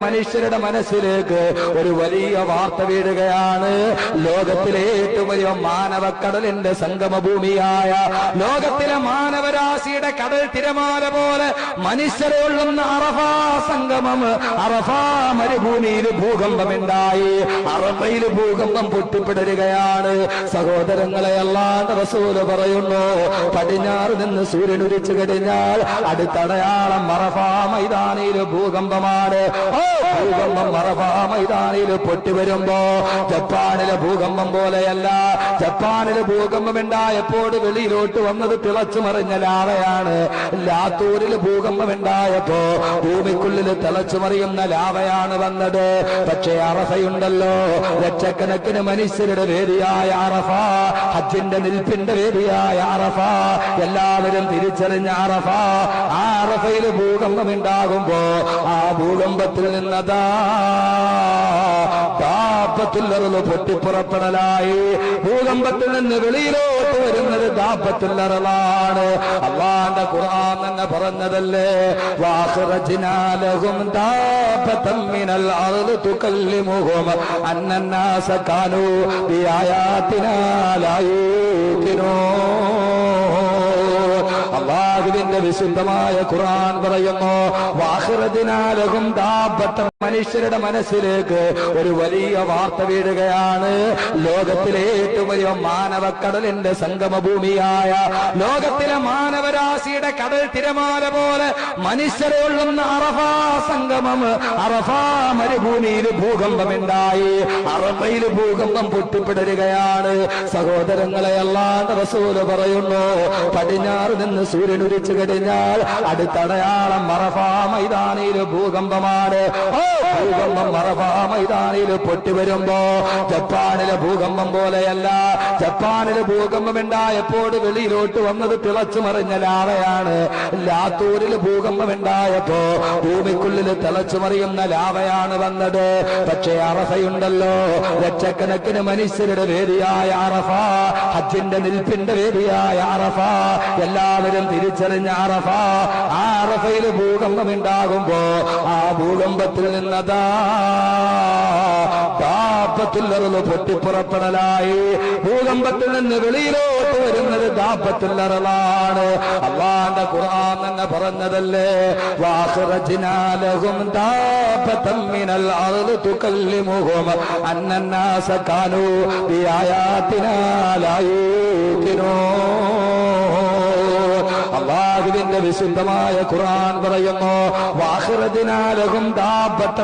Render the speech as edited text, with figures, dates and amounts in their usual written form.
മനുഷ്യരുടെ മനസ്സിലേക്ക് ഒരു വലിയ വാർത്ത വീഴുകയാണ്. ലോകത്തിലെ ഏറ്റവും വലിയ മാനവക്കടലിന്റെ സംഗമഭൂമിയായ ലോകത്തിലെ മാനവരാശിയുടെ കടൽ തിരമാല പോലെ മനുഷ്യരെ ഉള്ളുന്ന അറഫാ സംഗമം, അറഫാ മരുഭൂമിയിൽ ഭൂകമ്പമുണ്ടായി. അറഫയിൽ ഭൂകമ്പം പൊട്ടിപ്പിടരുകയാണ്. സഹോദരങ്ങളെ, അല്ലാഹുവിന്റെ റസൂൽ പറയുന്നു, പടിഞ്ഞാറ് നിന്ന് സൂര്യൻ ഉദിച്ചു കഴിഞ്ഞാൽ അടുത്തടയാളം അറഫാ മൈതാനിയിൽ ഭൂകമ്പമാണ്. ഭൂകമ്പം അറഫാ മൈതാനിയിൽ പൊട്ടിവരുമ്പോ ജപ്പാനിലെ ഭൂകമ്പം പോലെയല്ല. ജപ്പാനിലെ ഭൂകമ്പം ഉണ്ടായപ്പോൾ വെളിയിലോട്ട് വന്നത് തിളച്ചു മറിഞ്ഞ ലാവയാണ്. ലാത്തൂരിൽ ഭൂകമ്പം ഉണ്ടായപ്പോ ഭൂമിക്കുള്ളിൽ തിളച്ചു മറിയുന്ന ലാവയാണ് വന്നത്. പക്ഷേ അറഫയുണ്ടല്ലോ, ലക്ഷക്കണക്കിന് മനുഷ്യരുടെ വേദിയായ അറഫ, ഹജ്ജിന്റെ നിൽപ്പിന്റെ വേദിയായ അറഫ, എല്ലാവരും തിരിച്ചറിഞ്ഞ അറഫ. ആ അറഫയിൽ ഭൂകമ്പം ഉണ്ടാകുമ്പോ ആ ഭൂകമ്പത്തിൽ നിന്നതാ ദാബത്തുൽ പൊട്ടിപ്പുറപ്പെടലായി. ഭൂകമ്പത്തിൽ നിന്ന് വെളിയിലോട്ട് വരുന്നത് ദാബത്തുൽ അർളാണ്. അല്ലാഹുവിന്റെ ഖുർആൻ തന്നെ പറഞ്ഞതല്ലേ, വഅഖ്റജ്നാ ലഹും ദാബതൻ മിനൽ അർളി തുകല്ലിമുഹും അന്നന്നാസ കാനൂ ബിആയാതിനാ ലാ യൂഖിനൂൻ. അല്ലാഹുവിന്റെ വിശുദ്ധമായ ഖുർആൻ പറയുന്നു, വഅഖ്റജ്നാ ലഹും ദാബതൻ, മനുഷ്യരുടെ മനസ്സിലേക്ക് ഒരു വലിയ വാർത്ത വീഴുകയാണ്. ലോകത്തിലെ ഏറ്റവും വലിയ മാനവക്കടലിന്റെ സംഗമഭൂമിയായ ലോകത്തിലെ മാനവരാശിയുടെ കടൽ തിരമാല പോലെ മനുഷ്യരെ ഉള്ളുന്ന അറഫാ സംഗമം, അറഫാ മരുഭൂമിയിൽ ഭൂകമ്പമുണ്ടായി. അറഫയിൽ ഭൂകമ്പം പൊട്ടിപ്പിടരുകയാണ്. സഹോദരങ്ങളെ, അല്ലാഹുവിന്റെ റസൂൽ പറയുന്നു, പടിഞ്ഞാറ് നിന്ന് സൂര്യൻ ഉദിച്ചു കഴിഞ്ഞാൽ അടുത്തടയാളം അറഫാ മൈതാനിയിൽ ഭൂകമ്പമാണ്. ഭൂകമ്പം അറഫാ മൈതാനിയിൽ പൊട്ടിവരുമ്പോ ജപ്പാനിലെ ഭൂകമ്പം പോലെയല്ല. ജപ്പാനിലെ ഭൂകമ്പം ഉണ്ടായപ്പോൾ വെളിയിലോട്ട് വന്നത് തിളച്ചു മറിഞ്ഞ ലാവയാണ്. ലാത്തൂരിൽ ഭൂകമ്പം ഉണ്ടായപ്പോ ഭൂമിക്കുള്ളിൽ തിളച്ചു മറിയുന്ന ലാവയാണ് വന്നത്. പക്ഷേ അറഫയുണ്ടല്ലോ, ലക്ഷക്കണക്കിന് മനുഷ്യരുടെ വേദിയായ അറഫ, ഹജ്ജിന്റെ നിൽപ്പിന്റെ വേദിയായ അറഫ, എല്ലാവരും തിരിച്ചറിഞ്ഞ അറഫ. ആ അറഫയിൽ ഭൂകമ്പം ഉണ്ടാകുമ്പോ ആ ഭൂകമ്പത്തിൽ നിന്നതാ ദാബത്തുൽ അർള് പൊട്ടിപ്പുറപ്പെടലായി. ഭൂകമ്പത്തിൽ നിന്ന് വെളിയിലോട്ട് വരുന്നത് ദാബത്തുൽ അർളാണ്. അല്ലാഹുവിന്റെ ഖുർആൻ തന്നെ പറഞ്ഞതല്ലേ, വഅഖ്റജ്നാ ലഹും ദാബതൻ മിനൽ അർളി തുകല്ലിമുഹും അന്നന്നാസ കാനൂ ബിആയാതിനാ ലാ യൂഖിനൂൻ. അല്ലാഹുവിന്റെ വിശുദ്ധമായ ഖുർആൻ പറയുന്നു, വഅഖ്റജ്നാ ലഹും ദാബതൻ